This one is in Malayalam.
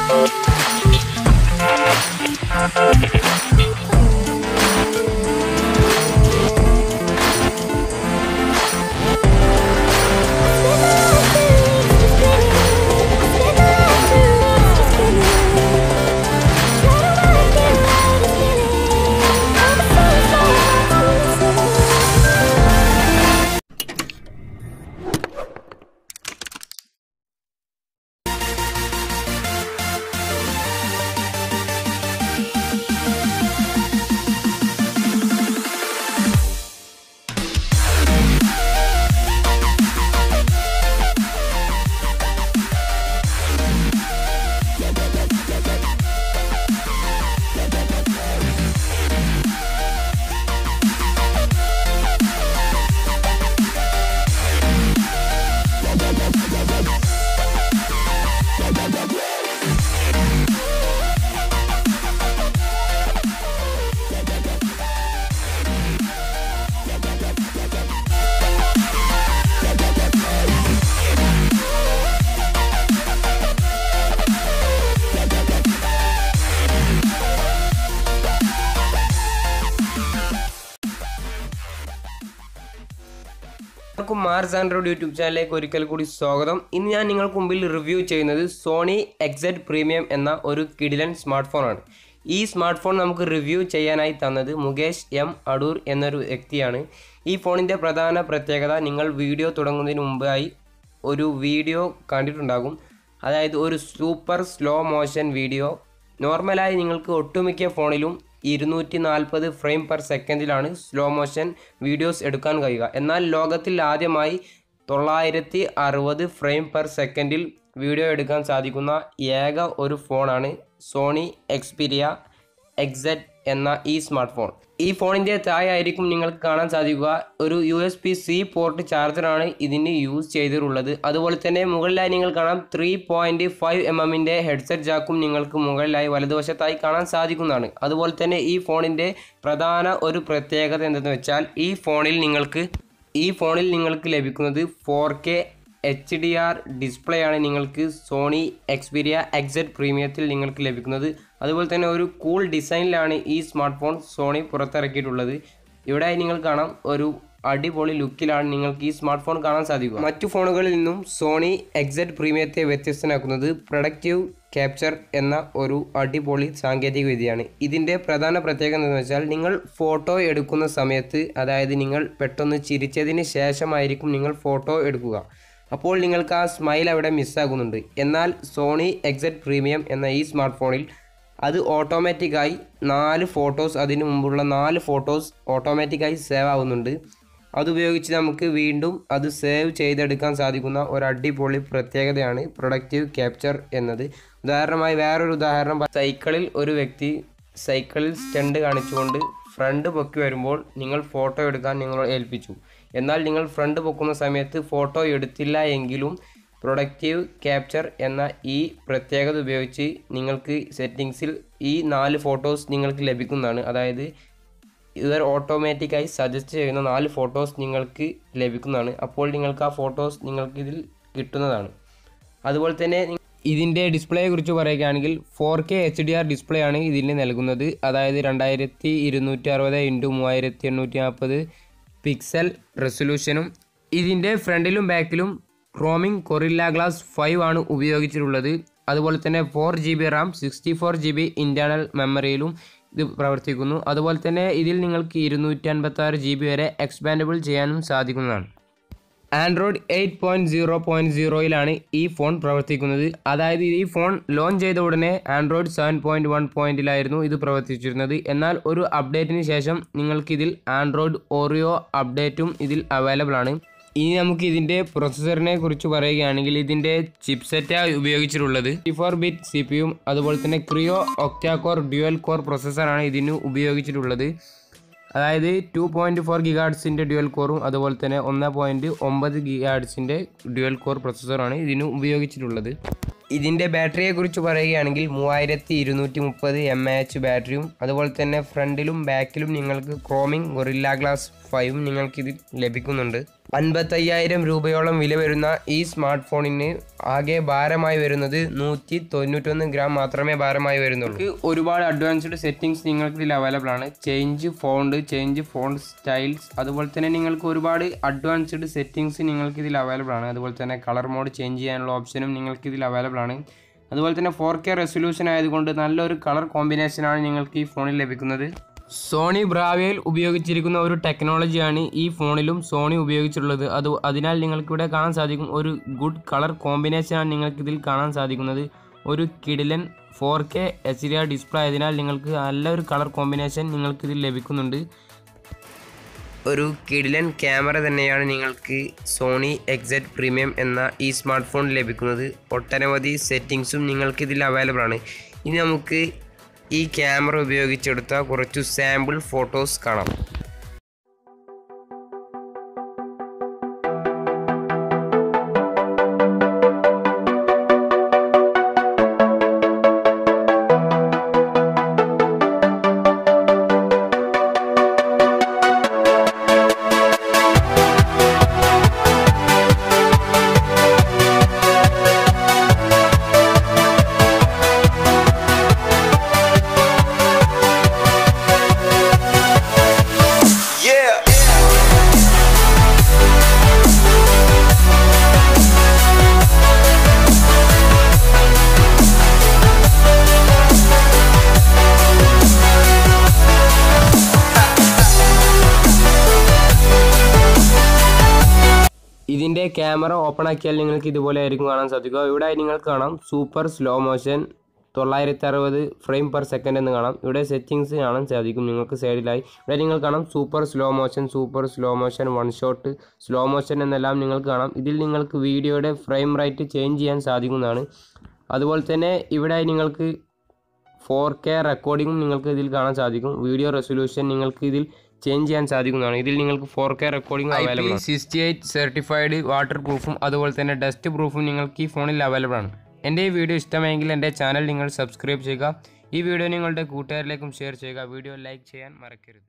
Mars Android YouTube channel ഒരിക്കൽ കൂടി സ്വാഗതം. ഇന്ന് ഞാൻ നിങ്ങൾക്ക് മുമ്പിൽ റിവ്യൂ ചെയ്യുന്നത് Sony XZ Premium എന്ന ഒരു കിടിലൻ സ്മാർട്ട് ഫോൺ ആണ്. ഈ സ്മാർട്ട് ഫോൺ നമുക്ക് റിവ്യൂ ചെയ്യാനായി തന്നത് മുകേഷ് എം അടൂർ എന്നൊരു വ്യക്തിയാണ്. ഈ ഫോണിന്റെ പ്രധാന പ്രത്യേകത നിങ്ങൾ വീഡിയോ തുടങ്ങുന്നതിന് മുമ്പായി ഒരു വീഡിയോ കണ്ടിട്ടുണ്ടാകും. അതായത് ഒരു സൂപ്പർ സ്ലോ മോഷൻ വീഡിയോ. നോർമലായി നിങ്ങൾക്ക് ഒട്ടുമിക്ക ഫോണിലും 240 ഫ്രെയിം പെർ സെക്കൻഡിലാണ് സ്ലോ മോഷൻ വീഡിയോസ് എടുക്കാൻ കഴിയുക. എന്നാൽ ലോകത്തിൽ ആദ്യമായി 960 ഫ്രെയിം പെർ സെക്കൻഡിൽ വീഡിയോ എടുക്കാൻ സാധിക്കുന്ന ഏക ഒരു ഫോണാണ് സോണി Xperia XZ എന്ന ഈ സ്മാർട്ട് ഫോൺ. ഈ ഫോണിൻ്റെ താഴെയായിരിക്കും നിങ്ങൾക്ക് കാണാൻ സാധിക്കുക ഒരു USB-C പോർട്ട് ചാർജറാണ് ഇതിന് യൂസ് ചെയ്തിട്ടുള്ളത്. അതുപോലെ തന്നെ മുകളിലായി നിങ്ങൾ കാണാം 3.5 mm ഹെഡ്സെറ്റ് ജാക്കും നിങ്ങൾക്ക് മുകളിലായി വലതുവശത്തായി കാണാൻ സാധിക്കുന്നതാണ്. അതുപോലെ തന്നെ ഈ ഫോണിൻ്റെ പ്രധാന ഒരു പ്രത്യേകത എന്തെന്ന് വെച്ചാൽ ഈ ഫോണിൽ നിങ്ങൾക്ക് ലഭിക്കുന്നത് 4K HDR ഡിസ്പ്ലേ ആണ് നിങ്ങൾക്ക് സോണി Xperia XZ പ്രീമിയത്തിൽ നിങ്ങൾക്ക് ലഭിക്കുന്നത്. അതുപോലെ തന്നെ ഒരു കൂൾ ഡിസൈനിലാണ് ഈ സ്മാർട്ട് ഫോൺ സോണി പുറത്തിറക്കിയിട്ടുള്ളത്. ഇവിടെ നിങ്ങൾ കാണാം ഒരു അടിപൊളി ലുക്കിലാണ് നിങ്ങൾക്ക് ഈ സ്മാർട്ട് ഫോൺ കാണാൻ സാധിക്കുക. മറ്റു ഫോണുകളിൽ നിന്നും സോണി XZ പ്രീമിയത്തെ വ്യത്യസ്തനാക്കുന്നത് പ്രൊഡക്റ്റീവ് ക്യാപ്ചർ എന്ന ഒരു അടിപൊളി സാങ്കേതിക വിദ്യയാണ്. ഇതിൻ്റെ പ്രധാന പ്രത്യേകത എന്താണെന്ന് വെച്ചാൽ നിങ്ങൾ ഫോട്ടോ എടുക്കുന്ന സമയത്ത്, അതായത് നിങ്ങൾ പെട്ടെന്ന് ചിരിച്ചതിന് ശേഷമായിരിക്കും നിങ്ങൾ ഫോട്ടോ എടുക്കുക. അപ്പോൾ നിങ്ങൾക്ക് ആ സ്മൈൽ അവിടെ മിസ്സാകുന്നുണ്ട്. എന്നാൽ സോണി XZ പ്രീമിയം എന്ന ഈ സ്മാർട്ട് ഫോണിൽ അത് ഓട്ടോമാറ്റിക്കായി 4 ഫോട്ടോസ്, അതിന് മുമ്പുള്ള 4 ഫോട്ടോസ് ഓട്ടോമാറ്റിക്കായി സേവ് ആവുന്നുണ്ട്. അതുപയോഗിച്ച് നമുക്ക് വീണ്ടും അത് സേവ് ചെയ്തെടുക്കാൻ സാധിക്കുന്ന ഒരു അടിപൊളി പ്രത്യേകതയാണ് പ്രൊഡക്റ്റീവ് ക്യാപ്ചർ എന്നത്. ഉദാഹരണമായി വേറൊരു ഉദാഹരണം, സൈക്കിളിൽ ഒരു വ്യക്തി സൈക്കിളിൽ സ്റ്റണ്ട് കാണിച്ചുകൊണ്ട് ഫ്രണ്ട് പൊക്കി വരുമ്പോൾ നിങ്ങൾ ഫോട്ടോ എടുക്കാൻ നിങ്ങൾ ഏൽപ്പിച്ചു. എന്നാൽ നിങ്ങൾ ഫ്രണ്ട് പൊക്കുന്ന സമയത്ത് ഫോട്ടോ എടുത്തില്ല എങ്കിലും പ്രൊഡക്റ്റീവ് ക്യാപ്ചർ എന്ന ഈ പ്രത്യേകത ഉപയോഗിച്ച് നിങ്ങൾക്ക് സെറ്റിങ്സിൽ ഈ 4 ഫോട്ടോസ് നിങ്ങൾക്ക് ലഭിക്കുന്നതാണ്. അതായത് ഇവർ ഓട്ടോമാറ്റിക്കായി സജസ്റ്റ് ചെയ്യുന്ന 4 ഫോട്ടോസ് നിങ്ങൾക്ക് ലഭിക്കുന്നതാണ്. അപ്പോൾ നിങ്ങൾക്ക് ആ ഫോട്ടോസ് നിങ്ങൾക്ക് ഇതിൽ കിട്ടുന്നതാണ്. അതുപോലെ തന്നെ ഇതിൻ്റെ ഡിസ്പ്ലേയെ കുറിച്ച് പറയുകയാണെങ്കിൽ 4K HDR ഡിസ്പ്ലേ ആണ് ഇതിന് നൽകുന്നത്. അതായത് 2260x3840 പിക്സൽ റെസൊല്യൂഷനും. ഇതിൻ്റെ ഫ്രണ്ടിലും ബാക്കിലും ക്രോമിംഗ് കൊറില്ല ഗ്ലാസ് 5 ആണ് ഉപയോഗിച്ചിട്ടുള്ളത്. അതുപോലെ തന്നെ 4GB റാം 64GB ഇൻറ്റേർണൽ മെമ്മറിയിലും ഇത് പ്രവർത്തിക്കുന്നു. അതുപോലെ തന്നെ ഇതിൽ നിങ്ങൾക്ക് 256GB വരെ എക്സ്പാൻഡബിൾ ചെയ്യാനും സാധിക്കുന്നതാണ്. ആൻഡ്രോയിഡ് 8.0.0യിലാണ് ഈ ഫോൺ പ്രവർത്തിക്കുന്നത്. അതായത് ഈ ഫോൺ ലോഞ്ച് ചെയ്ത ഉടനെ ആൻഡ്രോയിഡ് 7.1 ഇത് പ്രവർത്തിച്ചിരുന്നത്. എന്നാൽ ഒരു അപ്ഡേറ്റിന് ശേഷം നിങ്ങൾക്കിതിൽ ആൻഡ്രോയിഡ് ഓറിയോ അപ്ഡേറ്റും ഇതിൽ അവൈലബിൾ ആണ്. ഇനി നമുക്ക് ഇതിൻ്റെ പ്രൊസസ്സറിനെ കുറിച്ച് പറയുകയാണെങ്കിൽ ഇതിൻ്റെ ചിപ്സെറ്റാണ് ഉപയോഗിച്ചിട്ടുള്ളത് 64-ബിറ്റ് CPU, അതുപോലെ തന്നെ ക്രിയോ ഒക്ടാകോർ ഡ്യുവൽ കോർ പ്രൊസസ്സറാണ് ഇതിന് ഉപയോഗിച്ചിട്ടുള്ളത്. അതായത് 2.4 GHz ഡ്യുവൽ കോറും അതുപോലെ തന്നെ 1.9 GHz ഡ്യുവൽ കോർ പ്രൊസസ്സറാണ് ഇതിന് ഉപയോഗിച്ചിട്ടുള്ളത്. ഇതിൻ്റെ ബാറ്ററിയെ കുറിച്ച് പറയുകയാണെങ്കിൽ 3230 mAh ബാറ്ററിയും അതുപോലെ തന്നെ ഫ്രണ്ടിലും ബാക്കിലും നിങ്ങൾക്ക് ക്രോമിംഗ് ഗൊറില്ല ഗ്ലാസ് 5 നിങ്ങൾക്കിതിൽ ലഭിക്കുന്നുണ്ട്. 55,000 രൂപയോളം വില വരുന്ന ഈ സ്മാർട്ട് ഫോണിന് ആകെ ഭാരമായി വരുന്നത് 191 ഗ്രാം മാത്രമേ ഭാരമായി വരുന്നുള്ളൂ. ഒരുപാട് അഡ്വാൻസ്ഡ് സെറ്റിംഗ്സ് നിങ്ങൾക്ക് ഇതിൽ അവൈലബിൾ ആണ്. ചേഞ്ച് ഫോണ്ട് സ്റ്റൈൽസ്, അതുപോലെ തന്നെ നിങ്ങൾക്ക് ഒരുപാട് അഡ്വാൻസ്ഡ് സെറ്റിംഗ്സ് നിങ്ങൾക്ക് ഇതിൽ അവൈലബിൾ ആണ്. അതുപോലെ തന്നെ കളർ മോഡ് ചേഞ്ച് ചെയ്യാനുള്ള ഓപ്ഷനും നിങ്ങൾക്ക് ഇതിൽ അവൈലബിൾ ആണ്. അതുപോലെ തന്നെ 4K റെസൊല്യൂഷൻ ആയതുകൊണ്ട് നല്ലൊരു കളർ കോമ്പിനേഷനാണ് നിങ്ങൾക്ക് ഈ ഫോണിൽ ലഭിക്കുന്നത്. സോണി ബ്രാവിയയിൽ ഉപയോഗിച്ചിരിക്കുന്ന ഒരു ടെക്നോളജിയാണ് ഈ ഫോണിലും സോണി ഉപയോഗിച്ചിട്ടുള്ളത്. അതിനാൽ നിങ്ങൾക്കിവിടെ കാണാൻ സാധിക്കും ഒരു ഗുഡ് കളർ കോമ്പിനേഷനാണ് നിങ്ങൾക്കിതിൽ കാണാൻ സാധിക്കുന്നത്. ഒരു കിടിലൻ 4K HDR ഡിസ്പ്ലേ ആയതിനാൽ നിങ്ങൾക്ക് നല്ലൊരു കളർ കോമ്പിനേഷൻ നിങ്ങൾക്കിതിൽ ലഭിക്കുന്നുണ്ട്. ഒരു കിടിലൻ ക്യാമറ തന്നെയാണ് നിങ്ങൾക്ക് സോണി XZ പ്രീമിയം എന്ന ഈ സ്മാർട്ട് ഫോൺ ലഭിക്കുന്നത്. ഒട്ടനവധി സെറ്റിംഗ്സും നിങ്ങൾക്കിതിൽ അവൈലബിൾ ആണ്. ഇനി നമുക്ക് ഈ ക്യാമറ ഉപയോഗിച്ചെടുത്ത കുറച്ചു സാമ്പിൾ ഫോട്ടോസ് കാണാം. ഇതിൻ്റെ ക്യാമറ ഓപ്പൺ ആക്കിയാൽ നിങ്ങൾക്ക് ഇതുപോലെ ആയിരിക്കും കാണാൻ സാധിക്കുക. ഇവിടെ നിങ്ങൾക്ക് കാണാം super slow motion 960 frame per second എന്ന് കാണാം. ഇവിടെ സെറ്റിങ്സ് കാണാൻ സാധിക്കും നിങ്ങൾക്ക് സൈഡിലായി. ഇവിടെ നിങ്ങൾ കാണാം super slow motion, one shot slow motion എന്നെല്ലാം നിങ്ങൾക്ക് കാണാം. ഇതിൽ നിങ്ങൾക്ക് വീഡിയോയുടെ ഫ്രെയിം റേറ്റ് ചേഞ്ച് ചെയ്യാൻ സാധിക്കുന്നതാണ്. അതുപോലെ തന്നെ ഇവിടെ നിങ്ങൾക്ക് 4K റെക്കോർഡിങ്ങും നിങ്ങൾക്ക് ഇതിൽ കാണാൻ സാധിക്കും. വീഡിയോ റെസൊല്യൂഷൻ നിങ്ങൾക്ക് ഇതിൽ ചേഞ്ച് ചെയ്യാൻ സാധിക്കുന്നതാണ്. ഇതിൽ നിങ്ങൾക്ക് 4K റെക്കോർഡിംഗ് അവൈലബിൾ ആണ്. 68 സർട്ടിഫൈഡ് വാട്ടർ പ്രൂഫും അതുപോലെ തന്നെ ഡസ്റ്റ് പ്രൂഫും നിങ്ങൾക്ക് ഈ ഫോണിൽ അവൈലബിൾ ആണ്. എൻ്റെ ഈ വീഡിയോ ഇഷ്ടമായെങ്കിൽ എൻ്റെ ചാനൽ നിങ്ങൾ സബ്സ്ക്രൈബ് ചെയ്യുക. ഈ വീഡിയോ നിങ്ങളുടെ കൂട്ടുകാരിലേക്കും ഷെയർ ചെയ്യുക. വീഡിയോ ലൈക്ക് ചെയ്യാൻ മറക്കരുത്.